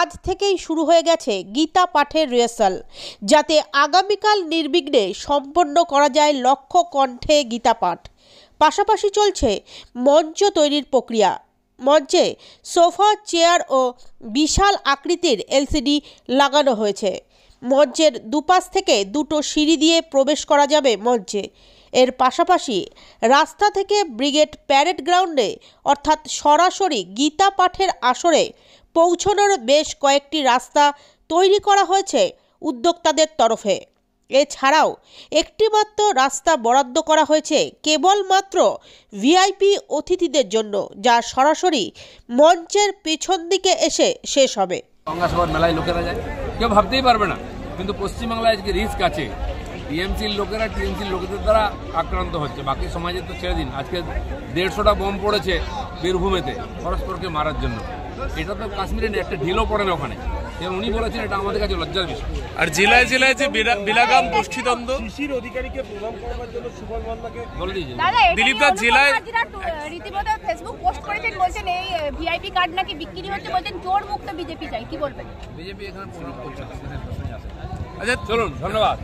আজ থেকেই শুরু হয়ে গেছে গীতা পাঠের রিহার্সাল, যাতে আগামীকাল নির্বিঘ্নে সম্পন্ন করা যায় লক্ষ্য কণ্ঠে গীতা পাঠ। পাশাপাশি চলছে মঞ্চ তৈরির প্রক্রিয়া। মঞ্চে সোফা, চেয়ার ও বিশাল আকৃতির এলসিডি লাগানো হয়েছে। মঞ্চের দুপাশ থেকে দুটো সিঁড়ি দিয়ে প্রবেশ করা যাবে মঞ্চে। এর পাশাপাশি রাস্তা থেকে ব্রিগেড প্যারেড গ্রাউন্ডে অর্থাৎ সরাসরি গীতা পাঠের আসরে পৌঁছানোর বেশ কয়েকটি রাস্তা তৈরি করা হয়েছে উদ্যোক্তাদের তরফে। এছাড়াও একটিমাত্র রাস্তা বরাদ্দ করা হয়েছে কেবলমাত্র ভিআইপি অতিথিদের জন্য, যা সরাসরি মঞ্চের পেছন দিকে এসে শেষ হবে। গঙ্গাসাগর মেলায় লোকেরা যায়, কেউ ভাবতেই পারবে না, কিন্তু পশ্চিমবাংলায় আজকে রিস্ক আছে। টিএমসির লোকেরা টিএমসির লোকেদের দ্বারা আক্রান্ত হচ্ছে, বাকি সমাজে তো ছেড়ে দিন। আজকে 150টা বোম পড়েছে বীরভূমেতে পরস্পরকে মারার জন্য। এটা তো কাশ্মীরে একটা ঢিলও পড়ে না ওখানে। উনি বলেছেন এটা আমাদের কাছে লজ্জার বিষয়। আর জেলায় জেলায় যে বিলাগাম গোষ্ঠীদ্বন্দ্ব, শিশির অধিকারীকে প্রদান করার জন্য সুবল মাল্লাকে বলে দিয়েছে। দিলীপ দাস জেলায় রীতিমতো ফেসবুক পোস্ট করেছেন, বলছেন এই ভিআইপি কার্ড নাকি বিক্রি হচ্ছে, বলছেন চোর মুক্ত বিজেপি চাই, কি বলবেন? বিজেপি এখানে প্রোগ্রাম করছে না। আচ্ছা চলুন, ধন্যবাদ।